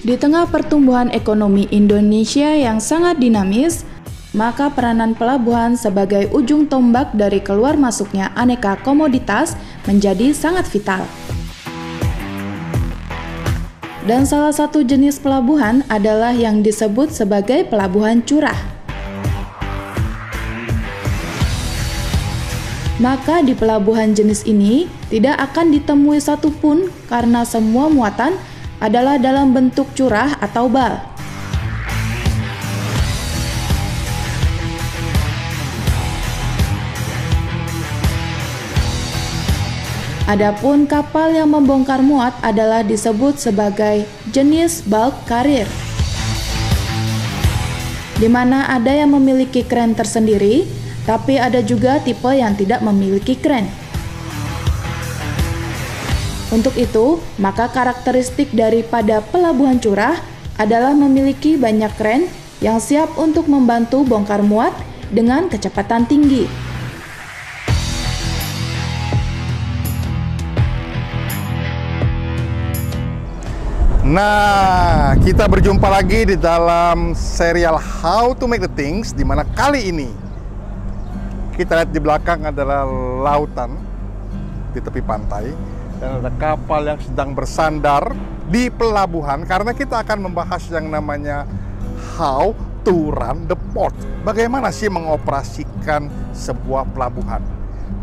Di tengah pertumbuhan ekonomi Indonesia yang sangat dinamis, maka peranan pelabuhan sebagai ujung tombak dari keluar masuknya aneka komoditas menjadi sangat vital. Dan salah satu jenis pelabuhan adalah yang disebut sebagai pelabuhan curah. Maka di pelabuhan jenis ini tidak akan ditemui satupun karena semua muatan adalah dalam bentuk curah atau bal. Adapun kapal yang membongkar muat adalah disebut sebagai jenis bulk carrier, di mana ada yang memiliki kren tersendiri, tapi ada juga tipe yang tidak memiliki kren. Untuk itu, maka karakteristik daripada pelabuhan curah adalah memiliki banyak kren yang siap untuk membantu bongkar muat dengan kecepatan tinggi. Nah, kita berjumpa lagi di dalam serial How to Make the Things, di mana kali ini kita lihat di belakang adalah lautan di tepi pantai dan ada kapal yang sedang bersandar di pelabuhan karena kita akan membahas yang namanya How to Run the Port. Bagaimana sih mengoperasikan sebuah pelabuhan?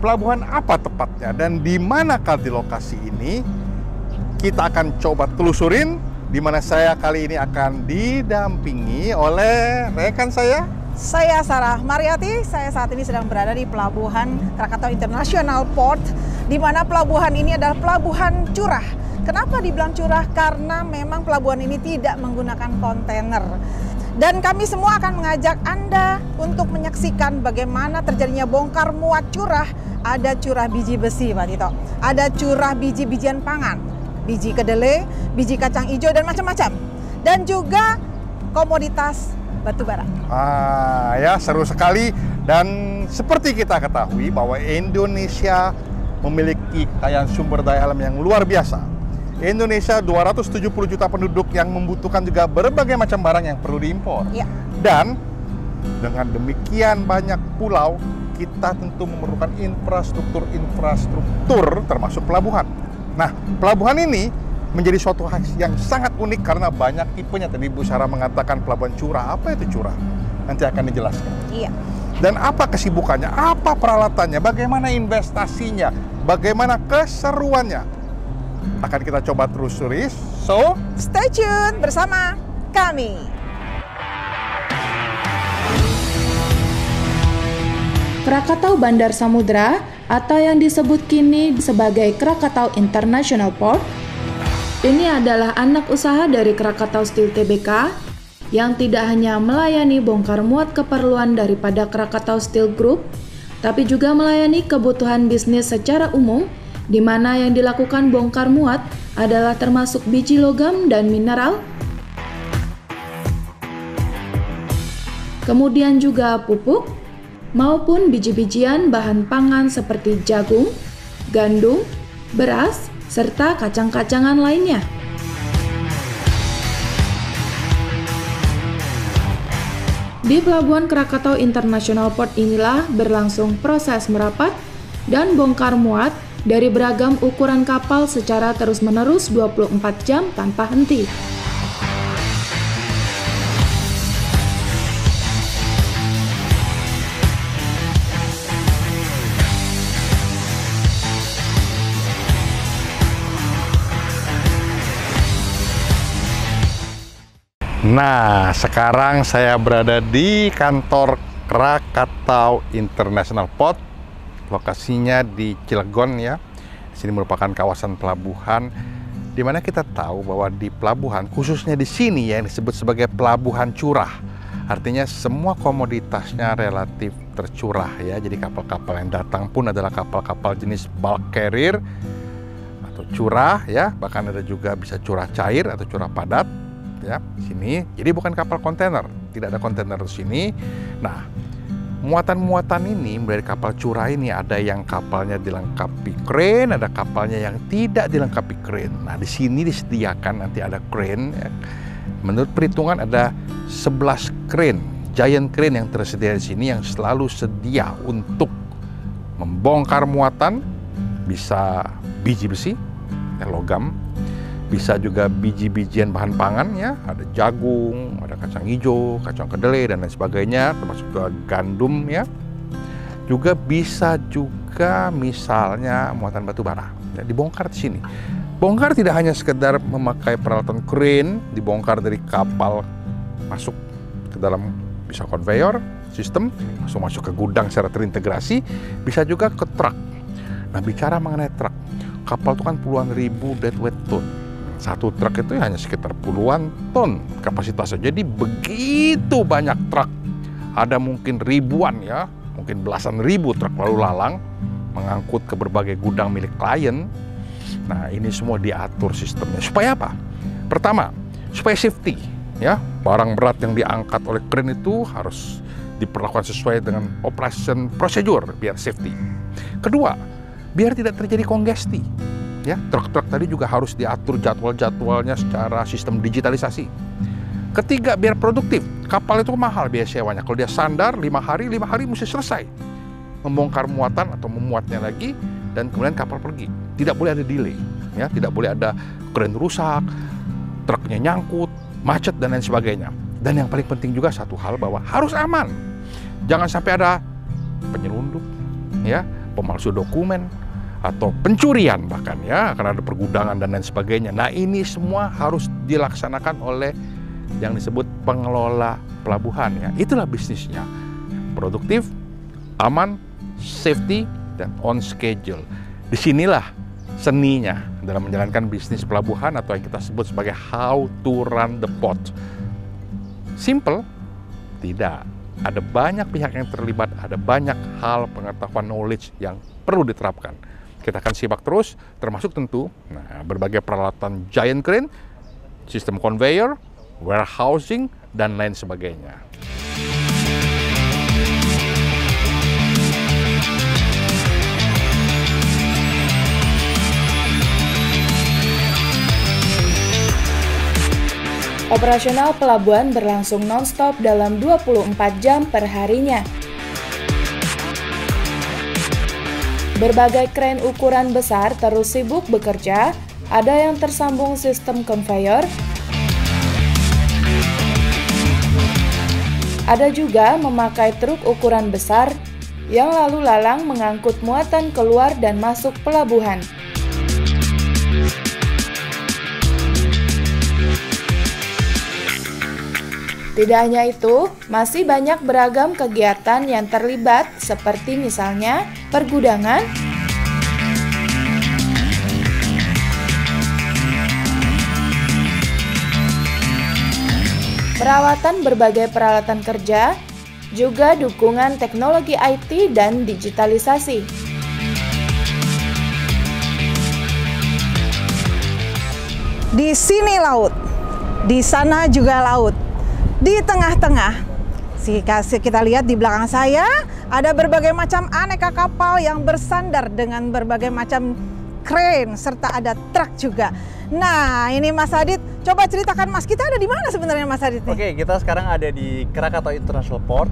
Pelabuhan apa tepatnya dan di manakah di lokasi ini? Kita akan coba telusurin, di mana saya kali ini akan didampingi oleh rekan saya. Saya Sarah Mariati, saya saat ini sedang berada di Pelabuhan Krakatau International Port, di mana pelabuhan ini adalah pelabuhan curah. Kenapa dibilang curah? Karena memang pelabuhan ini tidak menggunakan kontainer. Dan kami semua akan mengajak Anda untuk menyaksikan bagaimana terjadinya bongkar muat curah. Ada curah biji besi, Pak Tito. Ada curah biji-bijian pangan. Biji kedelai, biji kacang hijau, dan macam-macam. Dan juga komoditas batu bara. Ya seru sekali. Dan seperti kita ketahui bahwa Indonesia memiliki kekayaan sumber daya alam yang luar biasa. Indonesia 270 juta penduduk yang membutuhkan juga berbagai macam barang yang perlu diimpor. Ya. Dan dengan demikian banyak pulau, kita tentu memerlukan infrastruktur termasuk pelabuhan. Nah, pelabuhan ini menjadi suatu hal yang sangat unik karena banyak tipenya. Tadi Bu Sarah mengatakan pelabuhan curah. Apa itu curah? Nanti akan dijelaskan. Iya. Dan apa kesibukannya? Apa peralatannya? Bagaimana investasinya? Bagaimana keseruannya? Akan kita coba telusuri. So, stay tune bersama kami. Krakatau Bandar Samudra atau yang disebut kini sebagai Krakatau International Port ini adalah anak usaha dari Krakatau Steel Tbk yang tidak hanya melayani bongkar muat keperluan daripada Krakatau Steel Group, tapi juga melayani kebutuhan bisnis secara umum, di mana yang dilakukan bongkar muat adalah termasuk biji logam dan mineral, kemudian juga pupuk, maupun biji-bijian bahan pangan seperti jagung, gandum, beras, serta kacang-kacangan lainnya. Di Pelabuhan Krakatau International Port inilah berlangsung proses merapat dan bongkar muat dari beragam ukuran kapal secara terus-menerus 24 jam tanpa henti. nah sekarang saya berada di kantor Krakatau International Port. Lokasinya di Cilegon ya. Sini merupakan kawasan pelabuhan di mana kita tahu bahwa di pelabuhan, khususnya di sini yang disebut sebagai pelabuhan curah. Artinya semua komoditasnya relatif tercurah ya. Jadi kapal-kapal yang datang pun adalah kapal-kapal jenis bulk carrier atau curah ya. Bahkan ada juga bisa curah cair atau curah padat ya. Sini. Jadi bukan kapal kontainer. Tidak ada kontainer di sini. Nah, muatan-muatan ini dari kapal curah ini ada yang kapalnya dilengkapi kren, ada kapalnya yang tidak dilengkapi kren. Nah, di sini disediakan nanti ada kren ya, Menurut perhitungan ada 11 crane, giant crane yang tersedia di sini yang selalu sedia untuk membongkar muatan, bisa biji besi, logam, bisa juga biji-bijian bahan pangan ya, ada jagung, ada kacang hijau, kacang kedelai dan lain sebagainya, termasuk juga gandum ya. Juga bisa juga misalnya muatan batu bara, ya, dibongkar di sini. Bongkar tidak hanya sekedar memakai peralatan crane, dibongkar dari kapal masuk ke dalam bisa conveyor sistem, masuk ke gudang secara terintegrasi, bisa juga ke truk. Nah, bicara mengenai truk, kapal itu kan puluhan ribu deadweight ton. Satu truk itu hanya sekitar puluhan ton kapasitasnya. Jadi begitu banyak truk, ada mungkin ribuan ya, mungkin belasan ribu truk lalu lalang mengangkut ke berbagai gudang milik klien. Nah, ini semua diatur sistemnya. Supaya apa? Pertama, supaya safety. Ya, barang berat yang diangkat oleh crane itu harus diperlakukan sesuai dengan operation procedure biar safety. Kedua, biar tidak terjadi kongesti. Ya, truk-truk tadi juga harus diatur jadwal-jadwalnya secara sistem digitalisasi. Ketiga, biar produktif. Kapal itu mahal biaya sewanya. Kalau dia sandar 5 hari mesti selesai membongkar muatan atau memuatnya lagi, dan kemudian kapal pergi. Tidak boleh ada delay, ya, tidak boleh ada crane rusak, truknya nyangkut, macet dan lain sebagainya. Dan yang paling penting juga satu hal, bahwa harus aman. Jangan sampai ada penyelundup, ya, pemalsu dokumen, atau pencurian bahkan ya, karena ada pergudangan dan lain sebagainya. Nah, ini semua harus dilaksanakan oleh yang disebut pengelola pelabuhan ya. Itulah bisnisnya. Produktif, aman, safety, dan on schedule. Disinilah seninya dalam menjalankan bisnis pelabuhan atau yang kita sebut sebagai how to run the port. Simple? Tidak. Ada banyak pihak yang terlibat, ada banyak hal pengetahuan knowledge yang perlu diterapkan. Kita akan simak terus, termasuk tentu berbagai peralatan giant crane, sistem conveyor, warehousing, dan lain sebagainya. Operasional pelabuhan berlangsung non-stop dalam 24 jam per harinya. Berbagai crane ukuran besar terus sibuk bekerja, ada yang tersambung sistem conveyor, ada juga memakai truk ukuran besar yang lalu lalang mengangkut muatan keluar dan masuk pelabuhan. Tidak hanya itu, masih banyak beragam kegiatan yang terlibat seperti misalnya pergudangan, perawatan berbagai peralatan kerja, juga dukungan teknologi IT dan digitalisasi. Di sini laut, di sana juga laut. Di tengah-tengah, kita lihat di belakang saya ada berbagai macam aneka kapal yang bersandar dengan berbagai macam crane serta ada truk juga. Nah, ini Mas Adit, coba ceritakan Mas, kita ada di mana sebenarnya Mas Adit? Oke, kita sekarang ada di Krakatau International Port.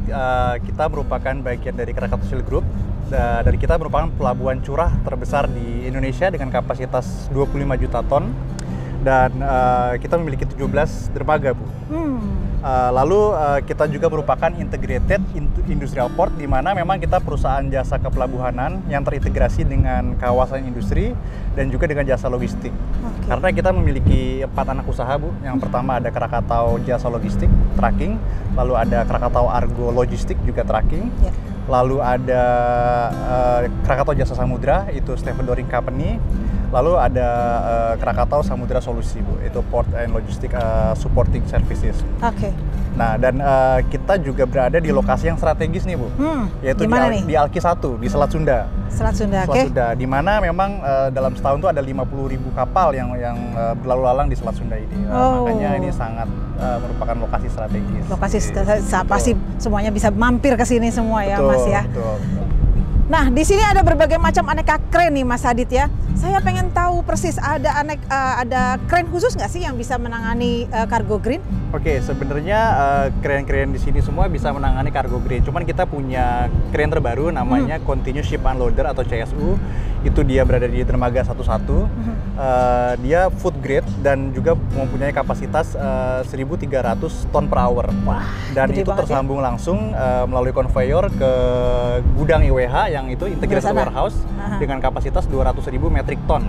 Kita merupakan bagian dari Krakatau Steel Group. Dari kita merupakan pelabuhan curah terbesar di Indonesia dengan kapasitas 25 juta ton. Dan kita memiliki 17 dermaga, Bu. Lalu kita juga merupakan integrated industrial port, di mana memang kita perusahaan jasa kepelabuhanan yang terintegrasi dengan kawasan industri dan juga dengan jasa logistik. Karena kita memiliki 4 anak usaha, Bu. Yang pertama ada Krakatau Jasa Logistik, tracking. Lalu ada Krakatau Argo Logistik, juga tracking. Lalu ada Krakatau Jasa Samudra, itu stevedoring company. Lalu ada Krakatau Samudra Solusi, Bu, itu Port and Logistic Supporting Services. Nah, dan kita juga berada di lokasi yang strategis nih, Bu, yaitu di Alki 1, di Selat Sunda. Selat Sunda, di mana memang dalam setahun itu ada 50.000 kapal yang berlalu lalang di Selat Sunda ini. Makanya ini sangat merupakan lokasi strategis. Lokasi pasti semuanya bisa mampir ke sini semua ya, Mas ya. Betul. Nah, di sini ada berbagai macam aneka kren nih Mas Adit ya. Saya pengen tahu persis ada kren khusus nggak sih yang bisa menangani cargo green? Oke, sebenarnya kren-kren di sini semua bisa menangani cargo green. Cuman kita punya kren terbaru namanya Continuous Ship Unloader atau CSU. Itu dia berada di dermaga 11. Dia food grade dan juga mempunyai kapasitas 1.300 ton per hour. Wah, dan gede itu banget tersambung langsung melalui konveyor ke gudang IWH yang itu integrated warehouse dengan kapasitas 200.000 metric ton.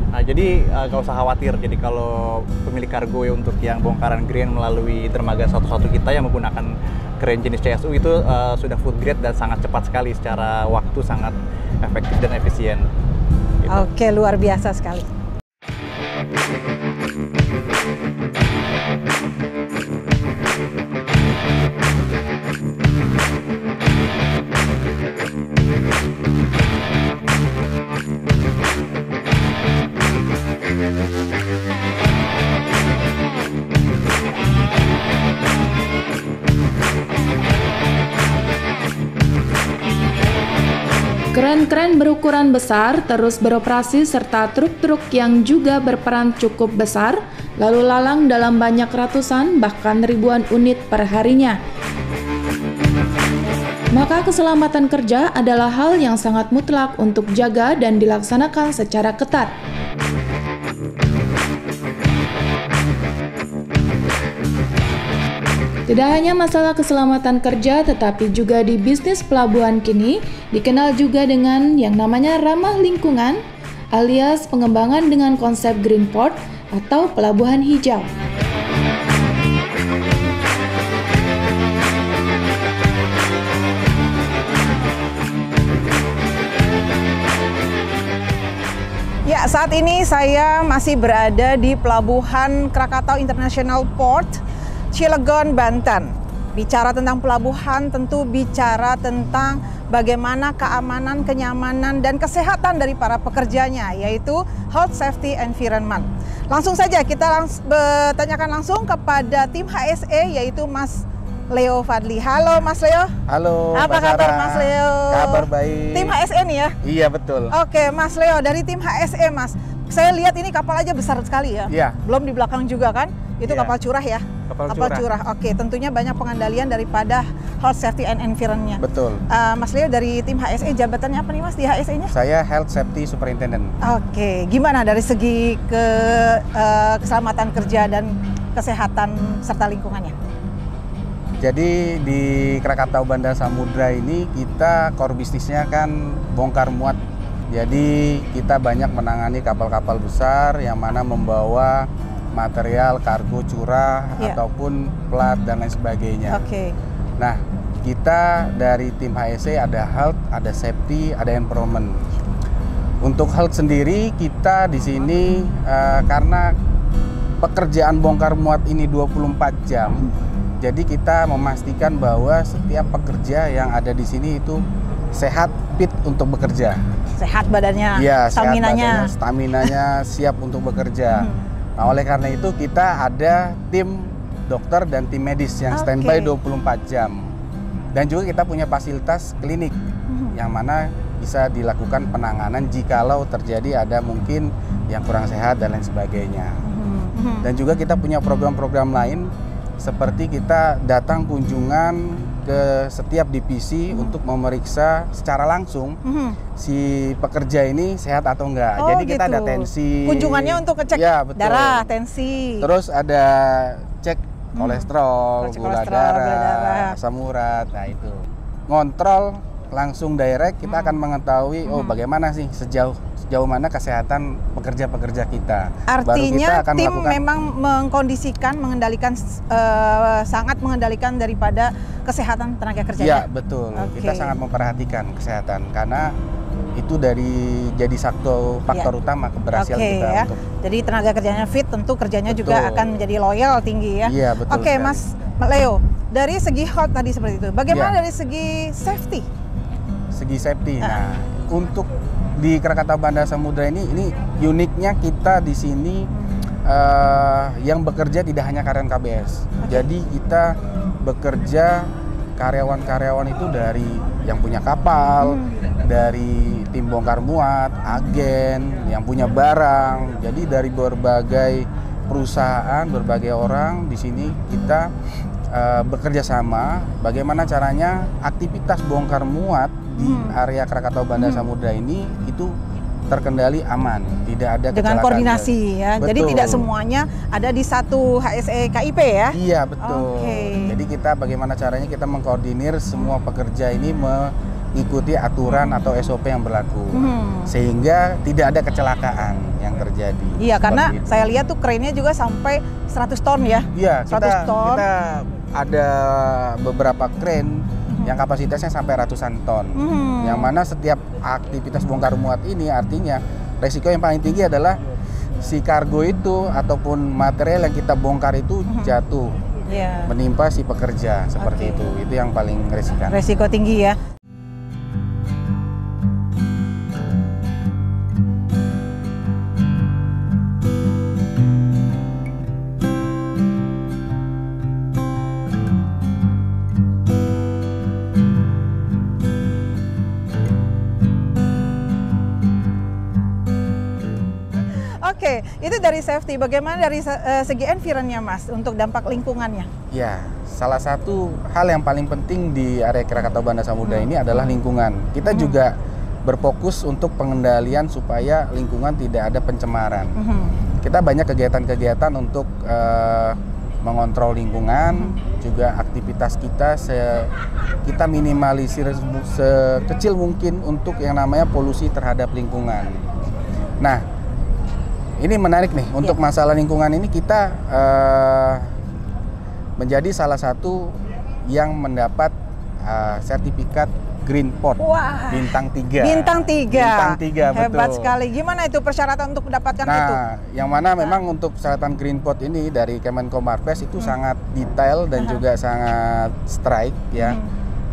Nah, jadi nggak usah khawatir. Jadi kalau pemilik kargo ya untuk yang bongkaran grain melalui dermaga 11 kita yang menggunakan kren jenis CSU itu sudah food grade dan sangat cepat sekali, secara waktu sangat efektif dan efisien. Gitu. Oke, luar biasa sekali. Kren-kren berukuran besar terus beroperasi serta truk-truk yang juga berperan cukup besar lalu lalang dalam banyak ratusan bahkan ribuan unit per harinya. Maka keselamatan kerja adalah hal yang sangat mutlak untuk jaga dan dilaksanakan secara ketat. Tidak hanya masalah keselamatan kerja, tetapi juga di bisnis pelabuhan kini dikenal juga dengan yang namanya ramah lingkungan, alias pengembangan dengan konsep green port atau pelabuhan hijau. Ya, saat ini saya masih berada di Pelabuhan Krakatau International Port, Cilegon, Banten. Bicara tentang pelabuhan tentu bicara tentang bagaimana keamanan, kenyamanan, dan kesehatan dari para pekerjanya, yaitu health, safety, environment. Langsung saja kita bertanyakan langsung kepada tim HSE, yaitu Mas Leo Fadli. Halo Mas Leo. Halo. Apa kabar Mas Leo? Kabar baik. Tim HSE nih ya? Iya betul. Oke Mas Leo, dari tim HSE Mas. Saya lihat ini kapal aja besar sekali ya. Iya. Belum di belakang juga kan? Itu Iya. kapal curah ya? Kapal curah. Oke, tentunya banyak pengandalian daripada health, safety, and environment-nya. Betul. Mas Leo dari tim HSE, jabatannya apa nih Mas di HSE-nya? Saya Health Safety Superintendent. Oke, gimana dari segi keselamatan kerja dan kesehatan serta lingkungannya? Jadi di Krakatau Bandar Samudra ini kita core bisnisnya kan bongkar muat. Jadi kita banyak menangani kapal-kapal besar yang mana membawa material kargo curah ataupun plat dan lain sebagainya. Oke. Nah, kita dari tim HSE ada health, ada safety, ada environment. Untuk health sendiri kita di sini karena pekerjaan bongkar muat ini 24 jam. Jadi kita memastikan bahwa setiap pekerja yang ada di sini itu sehat, fit untuk bekerja. Sehat badannya, Iya, stamina-nya. Stamina-nya siap untuk bekerja. Nah, oleh karena itu kita ada tim dokter dan tim medis yang standby 24 jam. Dan juga kita punya fasilitas klinik yang mana bisa dilakukan penanganan jikalau terjadi ada mungkin yang kurang sehat dan lain sebagainya. Dan juga kita punya program-program lain seperti kita datang kunjungan ke setiap divisi untuk memeriksa secara langsung si pekerja ini sehat atau enggak. Oh, jadi kita gitu. ada tensi. Kunjungannya untuk ngecek darah, tensi. Terus ada cek kolesterol, gula darah, asam urat. Nah itu ngontrol langsung direct kita akan mengetahui oh bagaimana sih sejauh mana kesehatan pekerja-pekerja kita. Artinya Baru kita akan tim melakukan, memang mengkondisikan, mengendalikan, sangat mengendalikan daripada kesehatan tenaga kerjanya. Ya betul, kita sangat memperhatikan kesehatan karena itu jadi satu faktor utama keberhasilan kita. Ya. Jadi tenaga kerjanya fit, tentu kerjanya juga akan menjadi loyal tinggi ya. Iya betul. Oke Mas Leo, dari segi health tadi seperti itu, bagaimana dari segi safety? Segi safety, nah untuk di Krakatau Bandar Samudra ini uniknya kita di sini yang bekerja tidak hanya karyawan KBS. Jadi kita bekerja karyawan-karyawan itu dari yang punya kapal, dari tim bongkar muat, agen yang punya barang. Jadi dari berbagai perusahaan, berbagai orang di sini kita bekerja sama bagaimana caranya aktivitas bongkar muat di area Krakatau Bandar Samudra ini itu terkendali aman, tidak ada dengan kecelakaan. koordinasi ya. Betul. Jadi tidak semuanya ada di satu HSE KIP ya. Iya, betul. Oke. Jadi kita bagaimana caranya kita mengkoordinir semua pekerja ini mengikuti aturan atau SOP yang berlaku. Sehingga tidak ada kecelakaan yang terjadi. Iya, karena itu. saya lihat tuh kerennya juga sampai 100 ton ya. Iya, 100 ton. kita ada beberapa kren yang kapasitasnya sampai ratusan ton. Yang mana setiap aktivitas bongkar muat ini artinya resiko yang paling tinggi adalah si kargo itu ataupun material yang kita bongkar itu jatuh, menimpa si pekerja seperti itu. Itu yang paling riskan. Resiko tinggi ya. Oke, itu dari safety. Bagaimana dari segi environnya, Mas, untuk dampak lingkungannya? Ya, salah satu hal yang paling penting di area Krakatau Bandar Samudra ini adalah lingkungan. Kita juga berfokus untuk pengendalian supaya lingkungan tidak ada pencemaran. Kita banyak kegiatan-kegiatan untuk mengontrol lingkungan, juga aktivitas kita minimalisir sekecil mungkin untuk yang namanya polusi terhadap lingkungan. Nah, ini menarik nih, untuk masalah lingkungan ini kita menjadi salah satu yang mendapat sertifikat Green Port. Wah, Bintang 3. Bintang 3. Bintang 3, Hebat betul. sekali. Gimana itu persyaratan untuk mendapatkan itu? Nah, yang mana memang untuk persyaratan Green Port ini dari Kemenko Marves itu sangat detail dan juga sangat strike ya.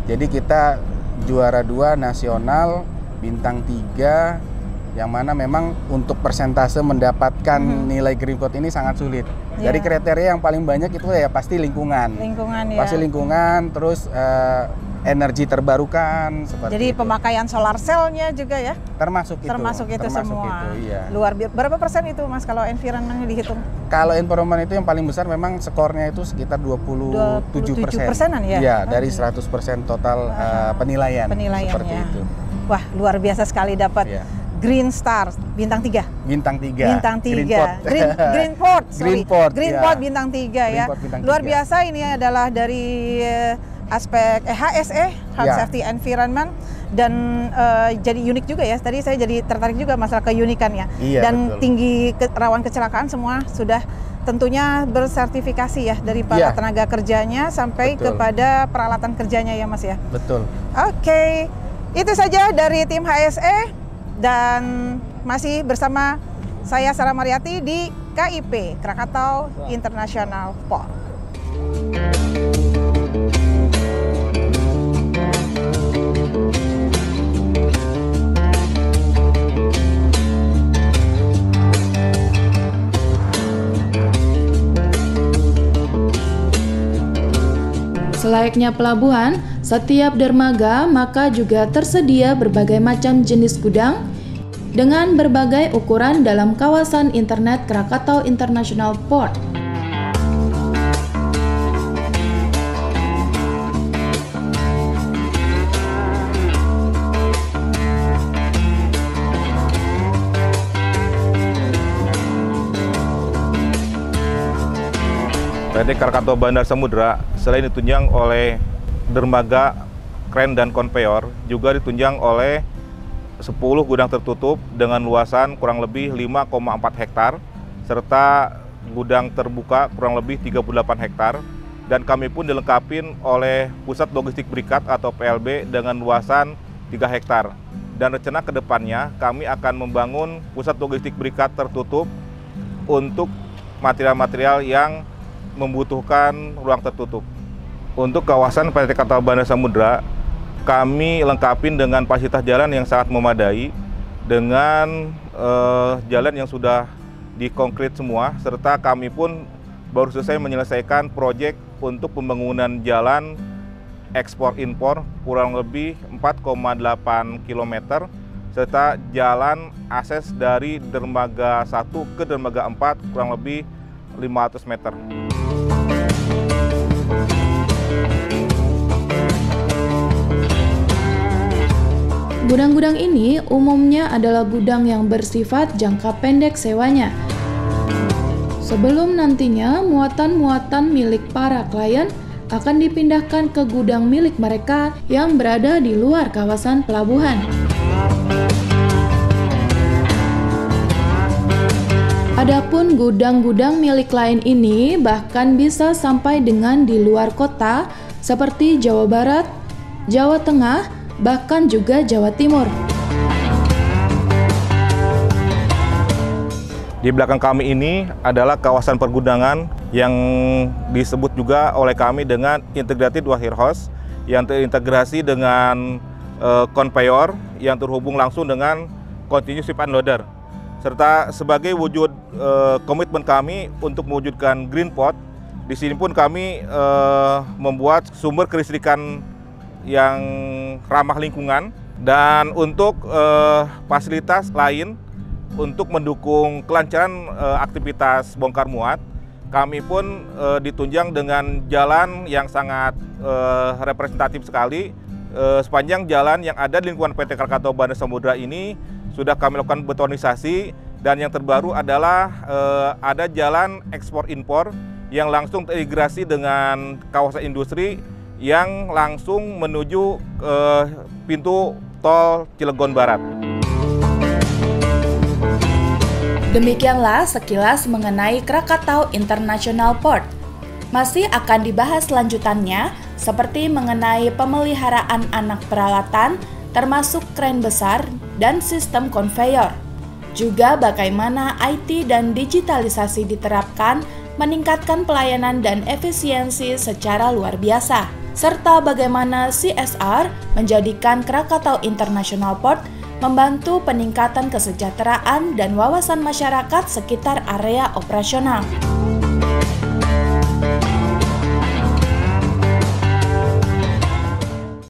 Jadi kita juara 2 nasional, Bintang 3, yang mana memang untuk persentase mendapatkan nilai Green Port ini sangat sulit. Dari kriteria yang paling banyak itu ya pasti lingkungan. Lingkungan ya. Pasti lingkungan, terus energi terbarukan seperti Jadi itu. pemakaian solar cell-nya juga ya? Termasuk itu. Termasuk itu semua. Itu, iya. Berapa persen itu, Mas, kalau environment-nya dihitung? Kalau environment itu yang paling besar memang skornya itu sekitar 27%. ya? Iya, dari 100% total penilaian. Seperti itu. Wah, luar biasa sekali dapat. Green Star, Bintang 3. Bintang 3. Bintang 3. Green Port, sorry. Green Port Bintang 3 ya. Luar biasa, ini adalah dari aspek HSE, Health Safety Environment, dan jadi unik juga ya. Tadi saya jadi tertarik juga masalah keunikannya. Dan betul. Tinggi rawan kecelakaan semua sudah tentunya bersertifikasi ya, dari para tenaga kerjanya sampai kepada peralatan kerjanya ya, Mas ya. Betul. Oke, itu saja dari tim HSE. Dan masih bersama saya Sarah Mariati di KIP, Krakatau International Port. Selayaknya pelabuhan, setiap dermaga maka juga tersedia berbagai macam jenis gudang dengan berbagai ukuran dalam kawasan internet Krakatau International Port. PT Krakatau Bandar Samudra selain ditunjang oleh dermaga, kren dan konveyor, juga ditunjang oleh 10 gudang tertutup dengan luasan kurang lebih 5,4 hektar serta gudang terbuka kurang lebih 38 hektar, dan kami pun dilengkapi oleh pusat logistik berikat atau PLB dengan luasan 3 hektar. Dan rencana kedepannya kami akan membangun pusat logistik berikat tertutup untuk material-material yang membutuhkan ruang tertutup. Untuk kawasan PT Krakatau Bandar Samudra, kami lengkapi dengan fasilitas jalan yang sangat memadai, dengan jalan yang sudah dikonkrit semua, serta kami pun baru selesai menyelesaikan proyek untuk pembangunan jalan ekspor impor kurang lebih 4,8 km serta jalan akses dari dermaga 1 ke dermaga 4 kurang lebih 500 meter. Gudang-gudang ini umumnya adalah gudang yang bersifat jangka pendek sewanya. Sebelum nantinya muatan-muatan milik para klien akan dipindahkan ke gudang milik mereka yang berada di luar kawasan pelabuhan. Adapun gudang-gudang milik klien ini bahkan bisa sampai dengan di luar kota seperti Jawa Barat, Jawa Tengah, bahkan juga Jawa Timur. Di belakang kami ini adalah kawasan pergudangan yang disebut juga oleh kami dengan Integrated Warehouse yang terintegrasi dengan conveyor yang terhubung langsung dengan Continuous Ship Unloader. Serta sebagai wujud komitmen kami untuk mewujudkan Green Port, di sini pun kami membuat sumber kelistrikan yang ramah lingkungan, dan untuk fasilitas lain untuk mendukung kelancaran aktivitas bongkar muat, kami pun ditunjang dengan jalan yang sangat representatif sekali. Sepanjang jalan yang ada di lingkungan PT Krakatau Bandar Samudra ini sudah kami lakukan betonisasi, dan yang terbaru adalah ada jalan ekspor impor yang langsung terintegrasi dengan kawasan industri yang langsung menuju ke pintu tol Cilegon Barat. Demikianlah sekilas mengenai Krakatau International Port. Masih akan dibahas lanjutannya seperti mengenai pemeliharaan anak peralatan termasuk kren besar dan sistem konveyor. Juga bagaimana IT dan digitalisasi diterapkan meningkatkan pelayanan dan efisiensi secara luar biasa. Serta bagaimana CSR menjadikan Krakatau International Port membantu peningkatan kesejahteraan dan wawasan masyarakat sekitar area operasional.